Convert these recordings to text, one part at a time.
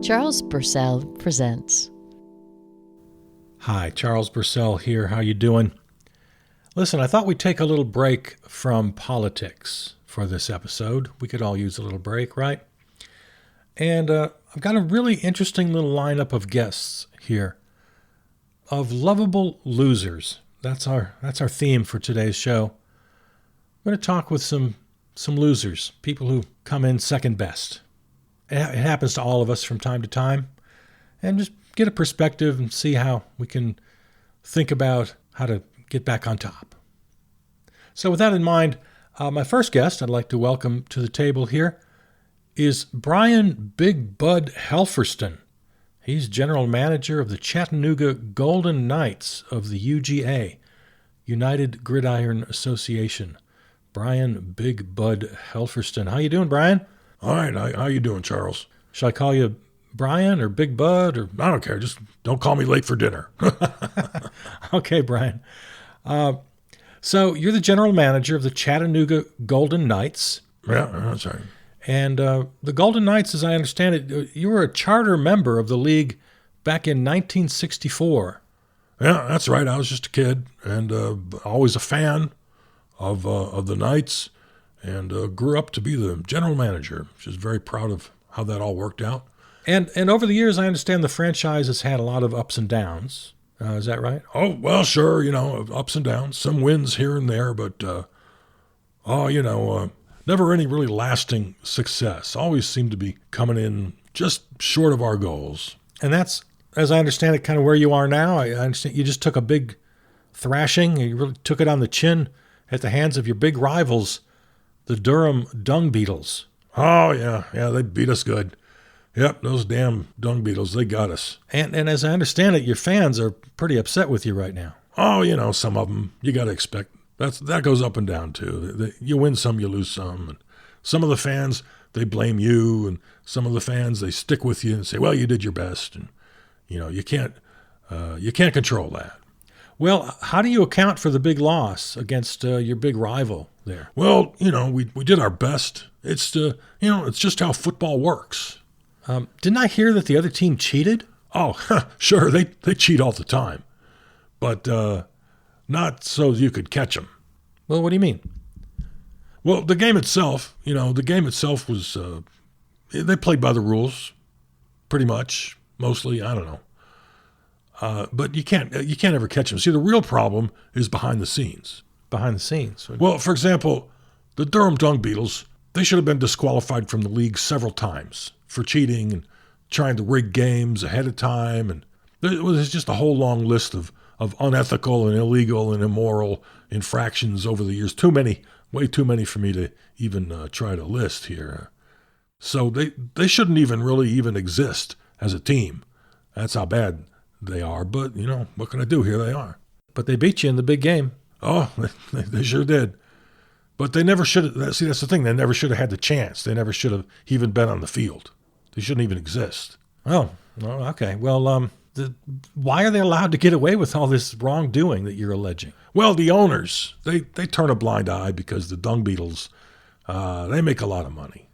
Charles Purcell presents. Hi, Charles Purcell here. How you doing? Listen, I thought we'd take a little break from politics for this episode. We could all use a little break, right? And I've got a really interesting little lineup of guests here, of lovable losers. That's our theme for today's show. I'm going to talk with some losers, people who come in second best. It happens to all of us from time to time, and just get a perspective and see how we can think about how to get back on top. So with that in mind, my first guest I'd like to welcome to the table here is Brian Big Bud Helferston. He's general manager of the Chattanooga Golden Knights of the UGA, United Gridiron Association. Brian Big Bud Helferston. How you doing, Brian? All right. How you doing, Charles? Should I call you Brian or Big Bud? Or I don't care. Just don't call me late for dinner. Okay, Brian. So you're the general manager of the Chattanooga Golden Knights. Yeah, that's right. And the Golden Knights, as I understand it, you were a charter member of the league back in 1964. Yeah, that's right. I was just a kid and always a fan of the Knights, and grew up to be the general manager. Just very proud of how that all worked out. And over the years, I understand the franchise has had a lot of ups and downs. Is that right? Oh, well, sure, ups and downs, some wins here and there, but, never any really lasting success. Always seemed to be coming in just short of our goals. And that's, as I understand it, kind of where you are now. I understand you just took a big thrashing. You really took it on the chin at the hands of your big rivals, the Durham Dung Beetles. Oh, yeah, they beat us good. Yep, those damn Dung Beetles, they got us. And as I understand it, your fans are pretty upset with you right now. Oh, some of them, you got to expect. That goes up and down, too. You win some, you lose some. And some of the fans, they blame you, and some of the fans, they stick with you and say, well, you did your best. And, you can't control that. Well, how do you account for the big loss against your big rival there? Well, we did our best. It's, it's just how football works. Didn't I hear that the other team cheated? Oh, sure, they cheat all the time. But not so you could catch them. Well, what do you mean? Well, the game itself was, they played by the rules, pretty much, mostly, I don't know. But you can't ever catch them. See, the real problem is behind the scenes. Behind the scenes? Well, for example, the Durham Dung Beetles, they should have been disqualified from the league several times for cheating and trying to rig games ahead of time. And there was just a whole long list of unethical and illegal and immoral infractions over the years. Way too many for me to even try to list here. So they shouldn't even exist as a team. That's how bad they are, but, what can I do? Here they are. But they beat you in the big game. Oh, they sure did. But they never should have. See, that's the thing. They never should have had the chance. They never should have even been on the field. They shouldn't even exist. Oh, okay. Well, why are they allowed to get away with all this wrongdoing that you're alleging? Well, the owners, they turn a blind eye because the Dung Beetles, they make a lot of money.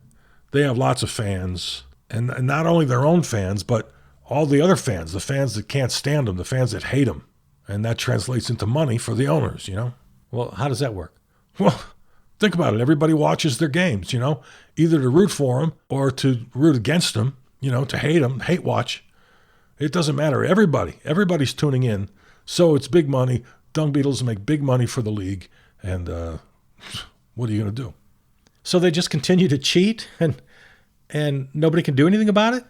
They have lots of fans, and not only their own fans, but all the other fans, the fans that can't stand them, the fans that hate them. And that translates into money for the owners, Well, how does that work? Well, think about it. Everybody watches their games, either to root for them or to root against them, to hate them, hate watch. It doesn't matter. Everybody's tuning in. So it's big money. Dung Beetles make big money for the league. And what are you going to do? So they just continue to cheat and nobody can do anything about it?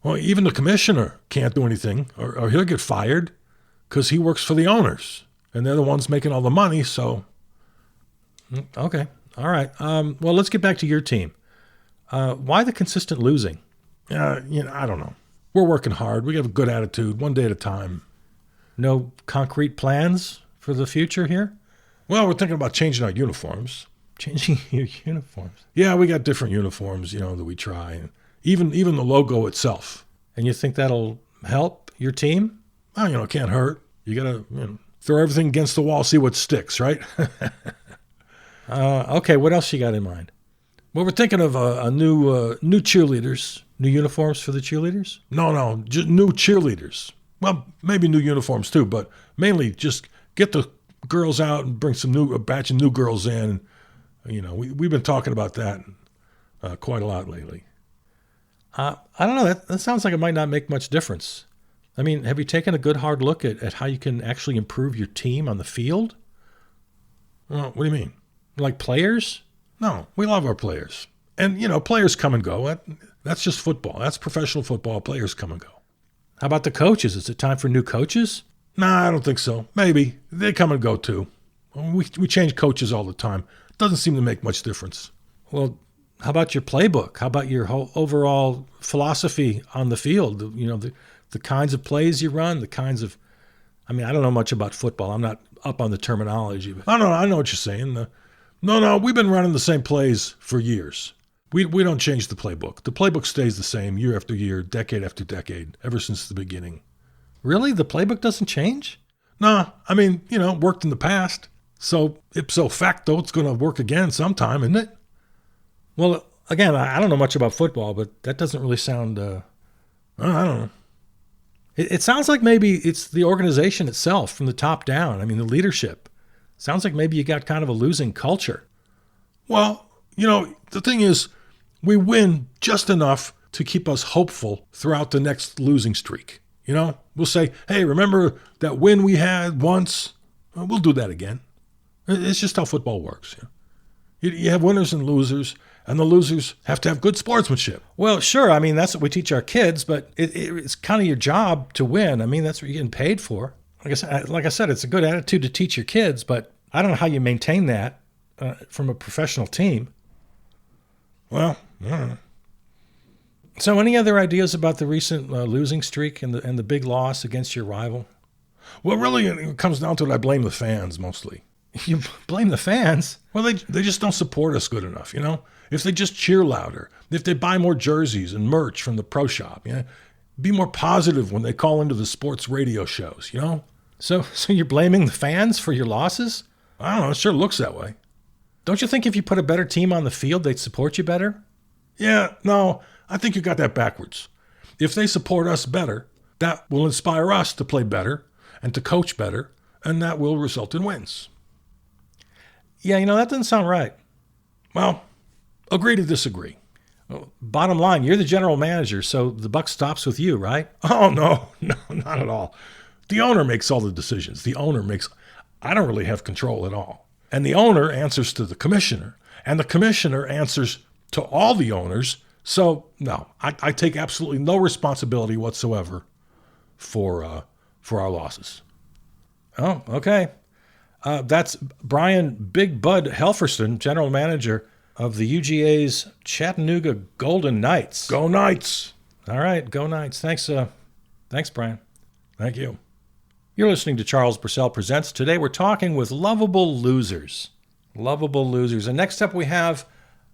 Well, even the commissioner can't do anything, or he'll get fired because he works for the owners, and they're the ones making all the money, so. Okay. All right. Well, let's get back to your team. Why the consistent losing? I don't know. We're working hard. We have a good attitude, one day at a time. No concrete plans for the future here? Well, we're thinking about changing our uniforms. Changing your uniforms? Yeah, we got different uniforms, that we try. Even the logo itself. And you think that'll help your team? Well, it can't hurt. You got to throw everything against the wall, see what sticks, right? Okay, what else you got in mind? Well, we're thinking of new cheerleaders, New uniforms for the cheerleaders? No, just new cheerleaders. Well, maybe new uniforms too, but mainly just get the girls out and bring a batch of new girls in. We've been talking about that quite a lot lately. I don't know. That sounds like it might not make much difference. I mean, have you taken a good hard look at how you can actually improve your team on the field? Well, what do you mean? Like players? No, we love our players. And, players come and go. That's just football. That's professional football. Players come and go. How about the coaches? Is it time for new coaches? Nah, I don't think so. Maybe. They come and go too. We change coaches all the time. Doesn't seem to make much difference. Well, how about your playbook? How about your whole overall philosophy on the field? The kinds of plays you run, I don't know much about football. I'm not up on the terminology. But I know what you're saying. No, we've been running the same plays for years. We don't change the playbook. The playbook stays the same year after year, decade after decade, ever since the beginning. Really? The playbook doesn't change? Nah, worked in the past. So ipso facto, it's going to work again sometime, isn't it? Well, again, I don't know much about football, but that doesn't really sound... I don't know. It sounds like maybe it's the organization itself from the top down. The leadership. Sounds like maybe you got kind of a losing culture. Well, the thing is, we win just enough to keep us hopeful throughout the next losing streak. We'll say, hey, remember that win we had once? We'll do that again. It's just how football works. You have winners and losers, and the losers have to have good sportsmanship. Well, sure. That's what we teach our kids, but it's kind of your job to win. That's what you're getting paid for. Like I said, it's a good attitude to teach your kids, but I don't know how you maintain that from a professional team. Well, I don't know. So any other ideas about the recent losing streak and the big loss against your rival? Well, really, it comes down to it. I blame the fans mostly. You blame the fans? Well, they just don't support us good enough, If they just cheer louder, if they buy more jerseys and merch from the pro shop, be more positive when they call into the sports radio shows, So you're blaming the fans for your losses? I don't know. It sure looks that way. Don't you think if you put a better team on the field, they'd support you better? Yeah, no, I think you got that backwards. If they support us better, that will inspire us to play better and to coach better, and that will result in wins. Yeah, that doesn't sound right. Well, agree to disagree. Well, bottom line, you're the general manager, so the buck stops with you, right? Oh, no, not at all. The owner makes all the decisions. I don't really have control at all. And the owner answers to the commissioner, and the commissioner answers to all the owners. So, no, I take absolutely no responsibility whatsoever for our losses. Oh, okay. That's Brian Big Bud Helferson, general manager of the UGA's Chattanooga Golden Knights. Go Knights! All right, go Knights. Thanks, Brian. Thank you. You're listening to Charles Purcell Presents. Today we're talking with Lovable Losers. Lovable Losers. And next up we have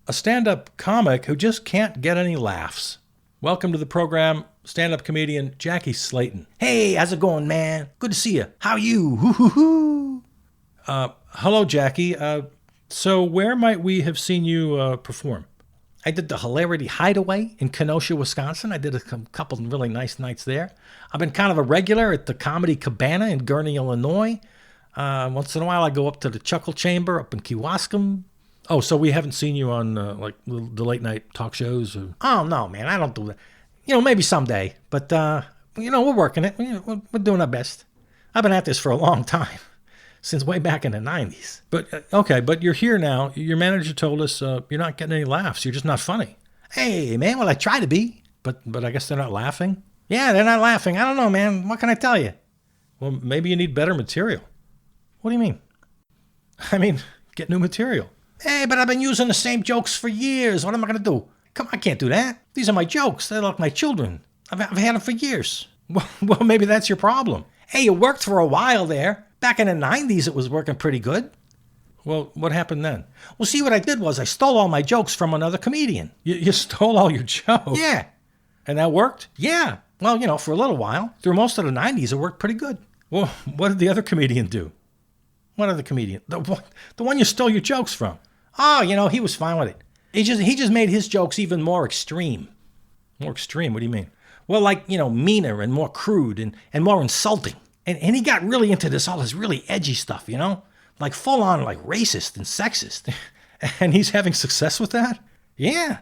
a stand-up comic who just can't get any laughs. Welcome to the program, stand-up comedian Jackie Slayton. Hey, how's it going, man? Good to see you. How are you? Hoo-hoo-hoo. Hello, Jackie. So where might we have seen you perform? I did the Hilarity Hideaway in Kenosha, Wisconsin. I did a couple of really nice nights there. I've been kind of a regular at the Comedy Cabana in Gurnee, Illinois. Once in a while, I go up to the Chuckle Chamber up in Kewaskum. Oh, so we haven't seen you on the late night talk shows? Or... Oh, no, man, I don't do that. Maybe someday. But, we're working it. We're doing our best. I've been at this for a long time. Since way back in the 90s. But, okay, but you're here now. Your manager told us you're not getting any laughs. You're just not funny. Hey, man, well, I try to be. But I guess they're not laughing? Yeah, they're not laughing. I don't know, man. What can I tell you? Well, maybe you need better material. What do you mean? Get new material. Hey, but I've been using the same jokes for years. What am I going to do? Come on, I can't do that. These are my jokes. They're like my children. I've had them for years. Well, maybe that's your problem. Hey, it worked for a while there. Back in the 90s, it was working pretty good. Well, what happened then? Well, see, what I did was I stole all my jokes from another comedian. You stole all your jokes? Yeah. And that worked? Yeah. Well, for a little while. Through most of the 90s, it worked pretty good. Well, what did the other comedian do? What other comedian? The one you stole your jokes from. Oh, he was fine with it. He just made his jokes even more extreme. More extreme? What do you mean? Well, like, meaner and more crude and more insulting. And he got really into all this really edgy stuff, Like full on like racist and sexist. And he's having success with that? Yeah.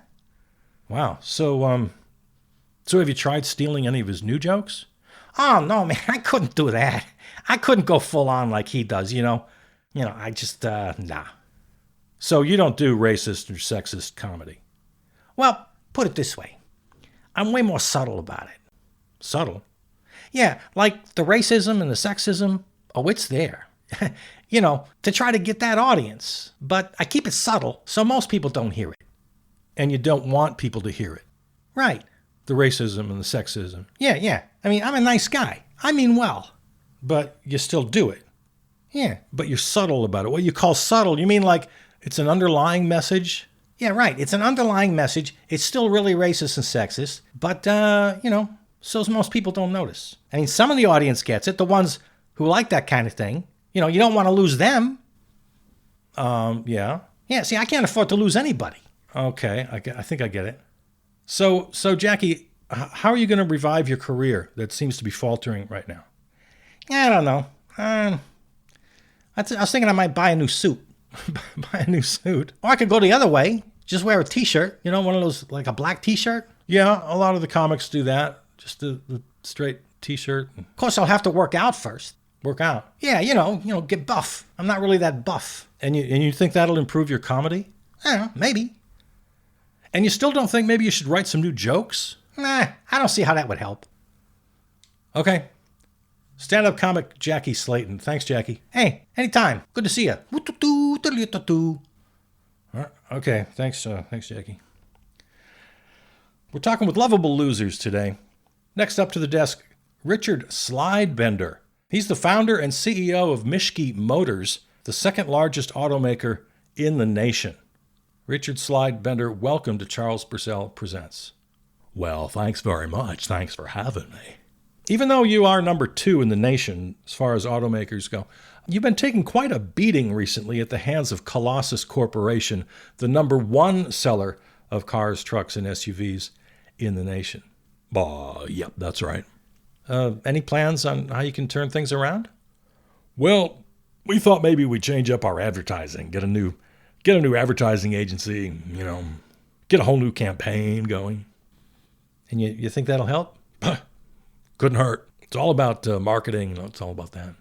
Wow. So have you tried stealing any of his new jokes? Oh, no, man, I couldn't do that. I couldn't go full on like he does, I just, nah. So you don't do racist or sexist comedy? Well, put it this way. I'm way more subtle about it. Subtle? Yeah, like the racism and the sexism, it's there. To try to get that audience. But I keep it subtle so most people don't hear it. And you don't want people to hear it. Right. The racism and the sexism. Yeah. I mean, I'm a nice guy. I mean well. But you still do it. Yeah. But you're subtle about it. What you call subtle, you mean like it's an underlying message? Yeah, right. It's an underlying message. It's still really racist and sexist. But, so most people don't notice. I mean, some of the audience gets it. The ones who like that kind of thing. You don't want to lose them. Yeah. Yeah, see, I can't afford to lose anybody. Okay, I think I get it. So Jackie, how are you going to revive your career that seems to be faltering right now? I don't know. I was thinking I might buy a new suit. Buy a new suit? Or I could go the other way. Just wear a t-shirt. One of those, like a black t-shirt. Yeah, a lot of the comics do that. Just the straight t-shirt. Of course, I'll have to work out first. Work out? Yeah, get buff. I'm not really that buff. And you think that'll improve your comedy? I don't know, maybe. And you still don't think maybe you should write some new jokes? Nah, I don't see how that would help. Okay. Stand-up comic Jackie Slayton. Thanks, Jackie. Hey, anytime. Good to see you. Okay, thanks Jackie. We're talking with Lovable losers today. Next up to the desk, Richard Slidebender. He's the founder and CEO of Mishke Motors, the second largest automaker in the nation. Richard Slidebender, welcome to Charles Purcell Presents. Well, thanks very much. Thanks for having me. Even though you are number 2 in the nation as far as automakers go, you've been taking quite a beating recently at the hands of Colossus Corporation, the number 1 seller of cars, trucks, and SUVs in the nation. Yep, that's right. Any plans on how you can turn things around? Well, we thought maybe we'd change up our advertising, get a new advertising agency, get a whole new campaign going. And you think that'll help? Couldn't hurt. It's all about marketing. It's all about that.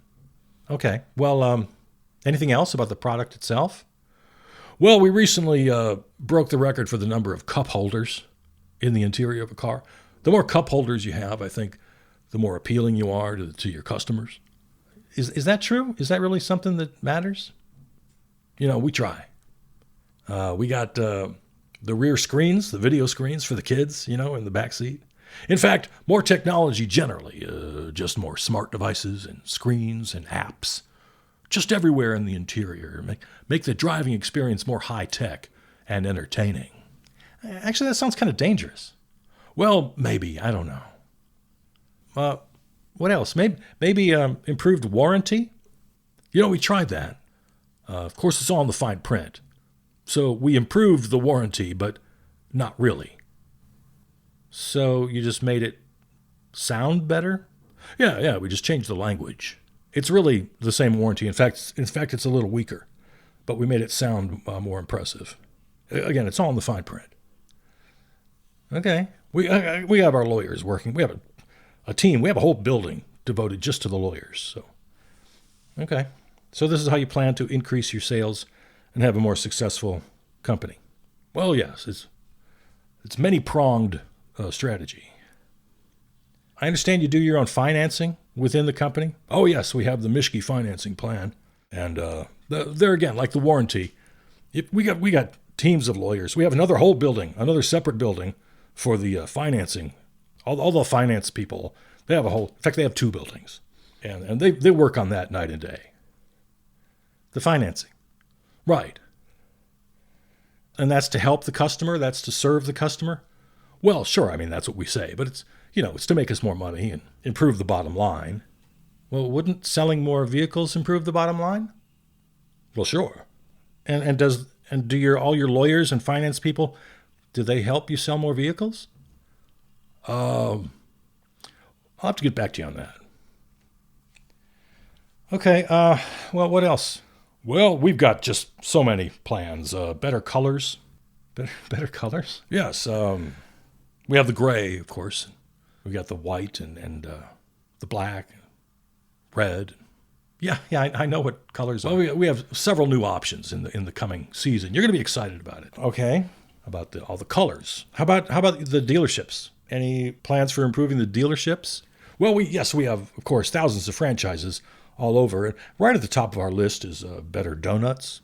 Okay. Well, anything else about the product itself? Well, we recently broke the record for the number of cup holders in the interior of a car. The more cup holders you have, I think, the more appealing you are to your customers. Is that true? Is that really something that matters? We try. We got the rear screens, the video screens for the kids, in the back seat. In fact, more technology generally, just more smart devices and screens and apps, just everywhere in the interior. Make the driving experience more high-tech and entertaining. Actually, that sounds kind of dangerous. Well, maybe. I don't know. What else? Maybe improved warranty? We tried that. Of course, it's all in the fine print. So we improved the warranty, but not really. So you just made it sound better? Yeah, we just changed the language. It's really the same warranty. In fact, it's a little weaker, but we made it sound more impressive. Again, it's all in the fine print. Okay. We have our lawyers working. We have a team. We have a whole building devoted just to the lawyers. So, okay. So this is how you plan to increase your sales and have a more successful company. Well, yes, it's many-pronged strategy. I understand you do your own financing within the company? Oh, yes, we have the Mishke financing plan. And there again, like the warranty, we got teams of lawyers. We have another whole building, another separate building for the financing. All the finance people, they have in fact, they have 2 buildings. And they work on that night and day. The financing? Right. And that's to help the customer? That's to serve the customer? Well, sure. I mean, that's what we say. But it's to make us more money and improve the bottom line. Well, wouldn't selling more vehicles improve the bottom line? Well, sure. And do all your lawyers and finance people, do they help you sell more vehicles? I'll have to get back to you on that. Okay, well, what else? Well, we've got just so many plans. Better colors. Better colors? Yes. We have the gray, of course. We got the white and the black, red. Yeah, I know what colors are. Well, we have several new options in the coming season. You're going to be excited about it. Okay. About all the colors. How about the dealerships? Any plans for improving the dealerships? Well, we have, of course, thousands of franchises all over. And right at the top of our list is better donuts.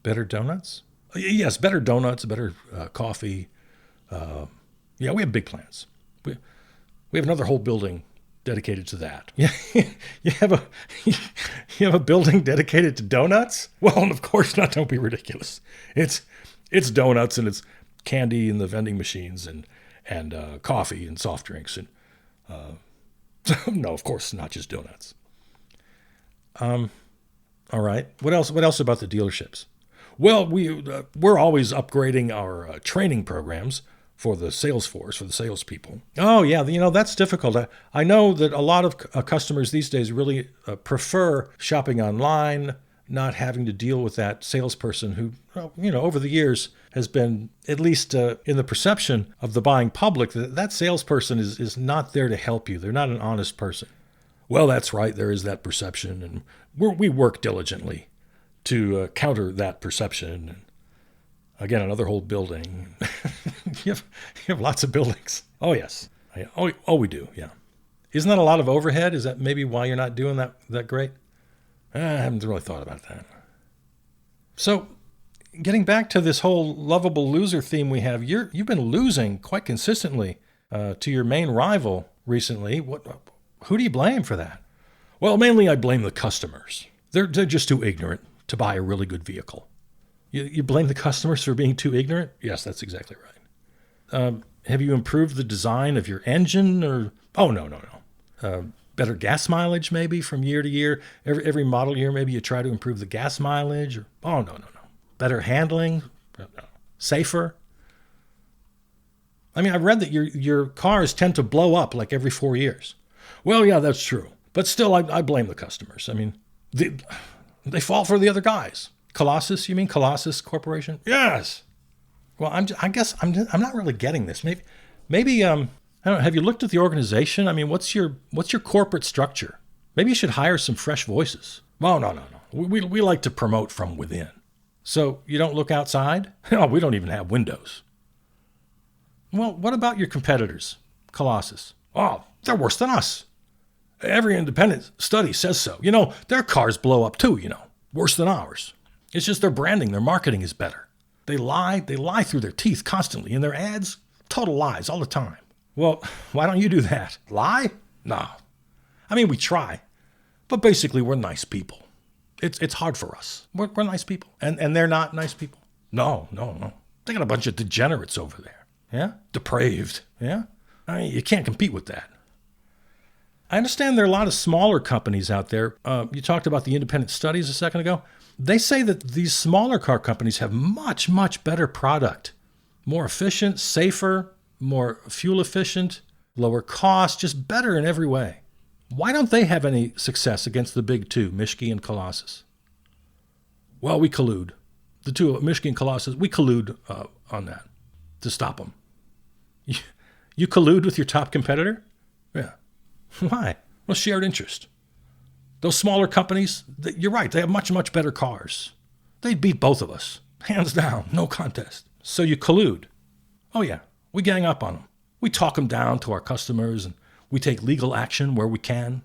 Better donuts? Yes, better donuts, better coffee. Yeah, we have big plans. We have another whole building dedicated to that. Yeah, you have a building dedicated to donuts? Well, of course not. Don't be ridiculous. It's donuts and it's candy in the vending machines and coffee and soft drinks and no, of course not just donuts. All right. What else about the dealerships? Well, we're always upgrading our training programs for the sales force, for the salespeople. Oh, yeah, that's difficult. I know that a lot of customers these days really prefer shopping online, not having to deal with that salesperson who, over the years has been, at least in the perception of the buying public, that salesperson is not there to help you. They're not an honest person. Well, that's right. There is that perception, and we work diligently to counter that perception. And again, another whole building. you have lots of buildings. Oh, yes. Oh, we do, yeah. Isn't that a lot of overhead? Is that maybe why you're not doing that great? I haven't really thought about that. So, getting back to this whole lovable loser theme we have, you've been losing quite consistently to your main rival recently. Who do you blame for that? Well, mainly I blame the customers. They're just too ignorant to buy a really good vehicle. You blame the customers for being too ignorant? Yes, that's exactly right. Have you improved the design of your engine? Or no. Better gas mileage maybe from year to year? Every model year maybe you try to improve the gas mileage? Or no. Better handling? No. Safer? I mean, I've read that your cars tend to blow up like every 4 years. Well, yeah, that's true. But still, I blame the customers. I mean, they fall for the other guys. Colossus, you mean Colossus Corporation? Yes. Well, I guess I'm not really getting this. Maybe I don't know. Have you looked at the organization? I mean, what's your corporate structure? Maybe you should hire some fresh voices. Oh, no. We like to promote from within. So you don't look outside? No, we don't even have windows. Well, what about your competitors, Colossus? Oh, they're worse than us. Every independent study says so. Their cars blow up too, worse than ours. It's just their branding, their marketing is better. They lie through their teeth constantly. In their ads, total lies all the time. Well, why don't you do that? Lie? No. I mean, we try. But basically, we're nice people. It's hard for us. We're nice people. And they're not nice people. No. They got a bunch of degenerates over there. Yeah? Depraved. Yeah? I mean, you can't compete with that. I understand there are a lot of smaller companies out there. You talked about the independent studies a second ago. They say that these smaller car companies have much, much better product. More efficient, safer, more fuel efficient, lower cost, just better in every way. Why don't they have any success against the big two, Mishke and Colossus? Well, we collude. The two, Mishke and Colossus, we collude on that to stop them. You collude with your top competitor? Yeah. Why? Well, shared interest. Those smaller companies, you're right, they have much, much better cars. They'd beat both of us. Hands down, no contest. So you collude. Oh yeah, we gang up on them. We talk them down to our customers and we take legal action where we can.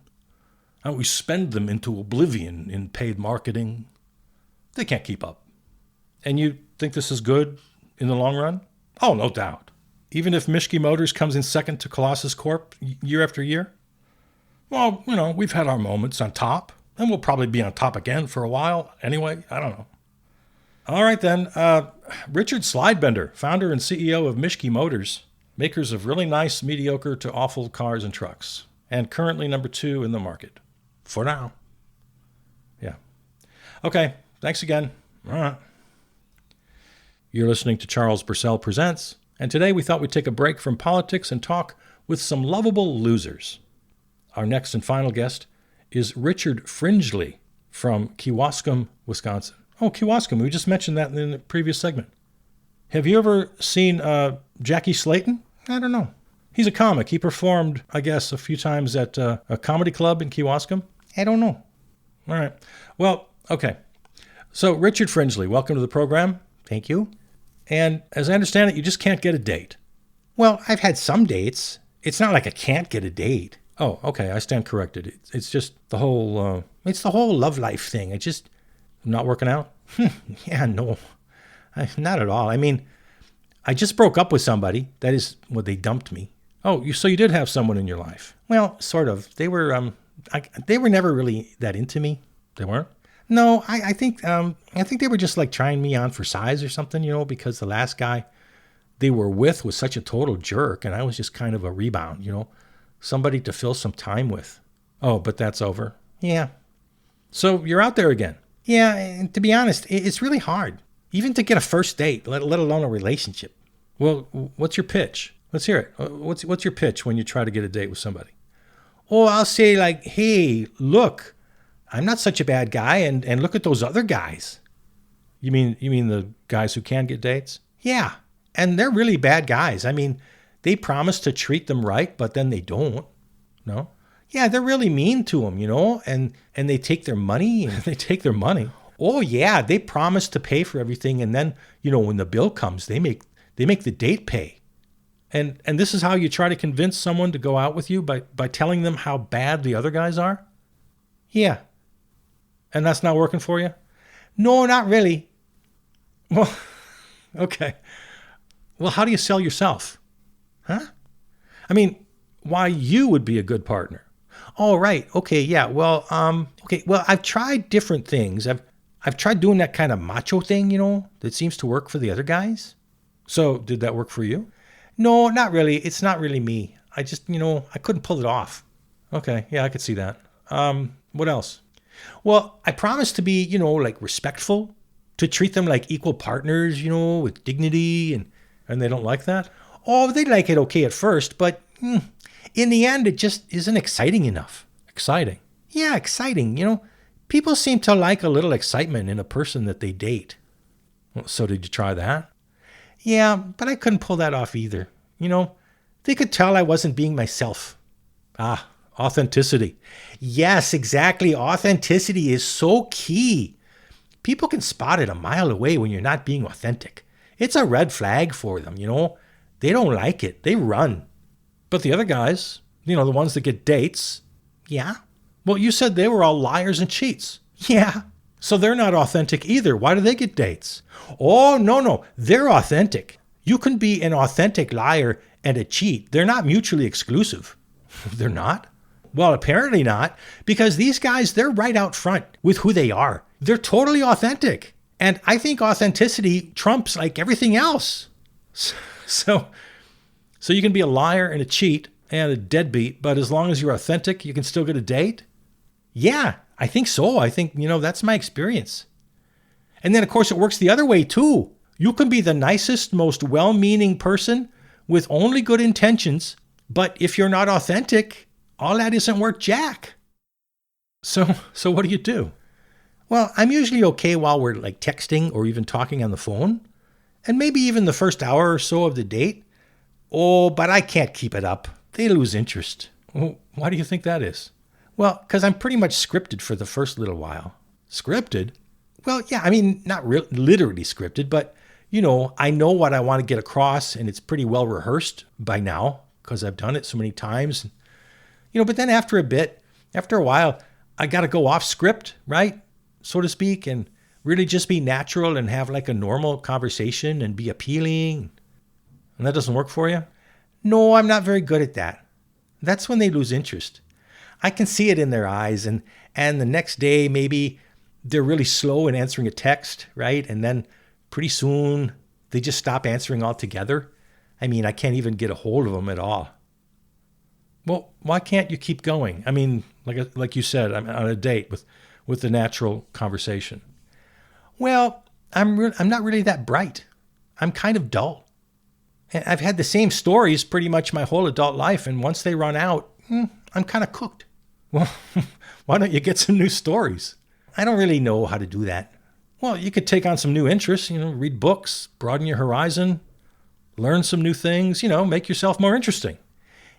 And we spend them into oblivion in paid marketing. They can't keep up. And you think this is good in the long run? Oh, no doubt. Even if Mishke Motors comes in second to Colossus Corp year after year? Well, we've had our moments on top, and we'll probably be on top again for a while. Anyway, I don't know. All right, then. Richard Slidebender, founder and CEO of Mishke Motors, makers of really nice, mediocre to awful cars and trucks, and currently number 2 in the market. For now. Yeah. Okay, thanks again. All right. You're listening to Charles Purcell Presents, And today we thought we'd take a break from politics and talk with some lovable losers. Our next and final guest is Richard Fringely from Kewaskum, Wisconsin. Oh, Kewaskum, we just mentioned that in the previous segment. Have you ever seen Jackie Slayton? I don't know. He's a comic. He performed, I guess, a few times at a comedy club in Kewaskum. I don't know. All right. Well, okay. So, Richard Fringely, welcome to the program. Thank you. And as I understand it, you just can't get a date. Well, I've had some dates. It's not like I can't get a date. Oh, okay. I stand corrected. It's just the whole... It's the whole love life thing. Not working out? Yeah, no. Not at all. I mean, I just broke up with somebody. That is, well, they dumped me. Oh, so you did have someone in your life? Well, sort of. They were never really that into me. They weren't? No, I think they were just like trying me on for size or something, because the last guy they were with was such a total jerk, and I was just kind of a rebound, somebody to fill some time with. Oh, but that's over. Yeah. So you're out there again? Yeah, and to be honest, it's really hard, even to get a first date, let alone a relationship. Well, what's your pitch? Let's hear it. What's your pitch when you try to get a date with somebody? Oh, I'll say like, hey, look, I'm not such a bad guy, and look at those other guys. You mean the guys who can get dates? Yeah, and they're really bad guys. I mean, they promise to treat them right, but then they don't. No? Yeah, they're really mean to them, and they take their money. They take their money? Oh, yeah, they promise to pay for everything, and then, when the bill comes, they make the date pay. And this is how you try to convince someone to go out with you, by telling them how bad the other guys are? Yeah. And that's not working for you? No, not really. Well, okay. Well, how do you sell yourself? Huh? I mean, why you would be a good partner. Oh, right. Okay, yeah. Well, Well, I've tried different things. I've tried doing that kind of macho thing, that seems to work for the other guys. So, did that work for you? No, not really. It's not really me. I just, I couldn't pull it off. Okay, yeah, I could see that. What else? Well, I promised to be, like respectful, to treat them like equal partners, with dignity, And they don't like that? Oh, they like it okay at first, but in the end, it just isn't exciting enough. Exciting? Yeah, exciting. People seem to like a little excitement in a person that they date. Well, so did you try that? Yeah, but I couldn't pull that off either. They could tell I wasn't being myself. Ah, authenticity. Yes, exactly. Authenticity is so key. People can spot it a mile away when you're not being authentic. It's a red flag for them, They don't like it. They run. But the other guys, the ones that get dates. Yeah? Well, you said they were all liars and cheats. Yeah. So they're not authentic either. Why do they get dates? Oh, no. They're authentic. You can be an authentic liar and a cheat. They're not mutually exclusive. They're not? Well, apparently not, because these guys, they're right out front with who they are. They're totally authentic. And I think authenticity trumps like everything else. So you can be a liar and a cheat and a deadbeat, but as long as you're authentic, you can still get a date? Yeah, I think so. I think, that's my experience. And then, of course, it works the other way, too. You can be the nicest, most well-meaning person with only good intentions, but if you're not authentic, all that isn't worth jack. So what do you do? Well, I'm usually okay while we're like texting or even talking on the phone, and maybe even the first hour or so of the date. Oh, but I can't keep it up. They lose interest. Well, why do you think that is? Well, because I'm pretty much scripted for the first little while. Scripted? Well, yeah, I mean, not literally scripted, but, I know what I want to get across, and it's pretty well rehearsed by now because I've done it so many times. But then after a while, I got to go off script, right? So to speak, and really just be natural and have like a normal conversation and be appealing. And that doesn't work for you? No, I'm not very good at that. That's when they lose interest. I can see it in their eyes, and the next day maybe they're really slow in answering a text, right? And then pretty soon they just stop answering altogether. I mean, I can't even get a hold of them at all. Well, why can't you keep going? I mean, like you said, I'm on a date with the natural conversation. Well, I'm not really that bright. I'm kind of dull. And I've had the same stories pretty much my whole adult life, and once they run out, I'm kind of cooked. Well, why don't you get some new stories? I don't really know how to do that. Well, you could take on some new interests, read books, broaden your horizon, learn some new things, make yourself more interesting.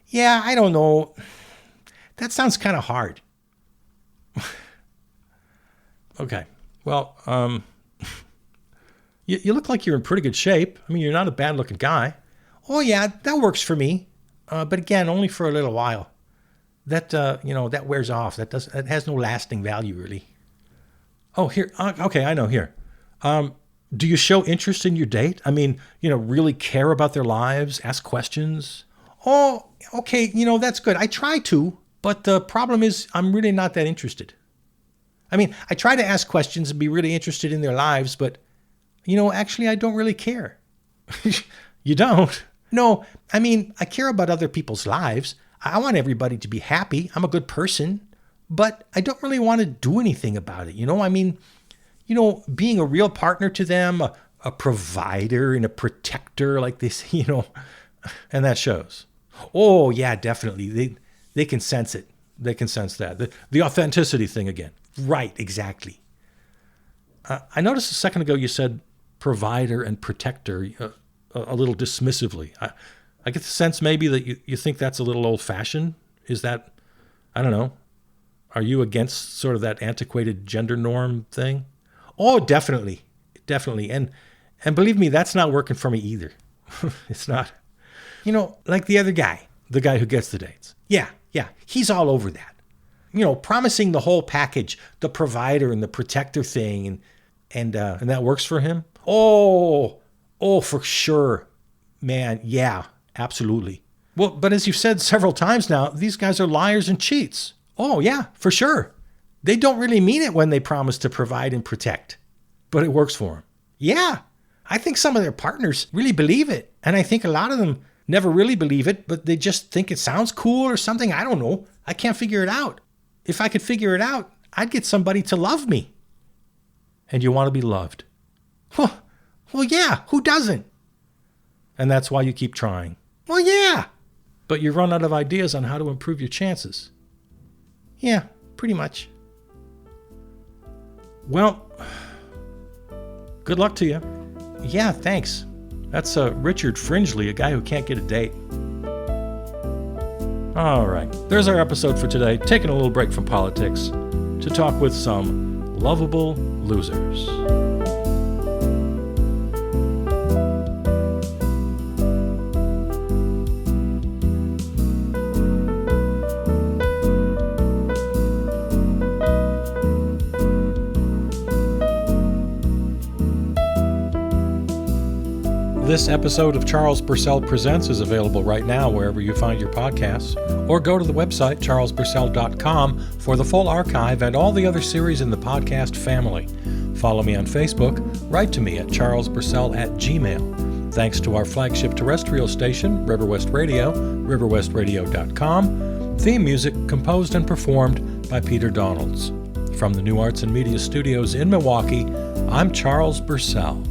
Yeah, I don't know. That sounds kind of hard. Okay. Well, you look like you're in pretty good shape. I mean, you're not a bad-looking guy. Oh, yeah, that works for me. But again, only for a little while. That, that wears off. That has no lasting value, really. Oh, here. Okay, I know. Here. Do you show interest in your date? I mean, really care about their lives, ask questions? Oh, okay, that's good. I try to, but the problem is I'm really not that interested. I mean, I try to ask questions and be really interested in their lives, but, actually I don't really care. You don't? No, I mean, I care about other people's lives. I want everybody to be happy. I'm a good person, but I don't really want to do anything about it. I mean, being a real partner to them, a provider and a protector like this, and that shows. Oh, yeah, definitely. They can sense it. They can sense that. The authenticity thing again. Right, exactly. I noticed a second ago you said provider and protector a little dismissively. I get the sense maybe that you think that's a little old-fashioned. Is that, I don't know, are you against sort of that antiquated gender norm thing? Oh, definitely. Definitely. And believe me, that's not working for me either. It's not. Like the other guy, the guy who gets the dates. Yeah, he's all over that. Promising the whole package, the provider and the protector thing, and that works for him. Oh, for sure, man. Yeah, absolutely. Well, but as you've said several times now, these guys are liars and cheats. Oh, yeah, for sure. They don't really mean it when they promise to provide and protect, but it works for them. Yeah, I think some of their partners really believe it, and I think a lot of them never really believe it, but they just think it sounds cool or something. I don't know. I can't figure it out. If I could figure it out, I'd get somebody to love me. And you want to be loved. Well, yeah, who doesn't? And that's why you keep trying. Well, yeah. But you run out of ideas on how to improve your chances. Yeah, pretty much. Well, good luck to you. Yeah, thanks. That's Richard Fringely, a guy who can't get a date. All right, there's our episode for today, taking a little break from politics to talk with some lovable losers. This episode of Charles Purcell Presents is available right now wherever you find your podcasts, or go to the website charlespurcell.com for the full archive and all the other series in the podcast family. Follow me on Facebook, write to me at charlespurcell@gmail. Thanks to our flagship terrestrial station, River West Radio, riverwestradio.com. Theme music composed and performed by Peter Donalds. From the New Arts and Media Studios in Milwaukee, I'm Charles Purcell.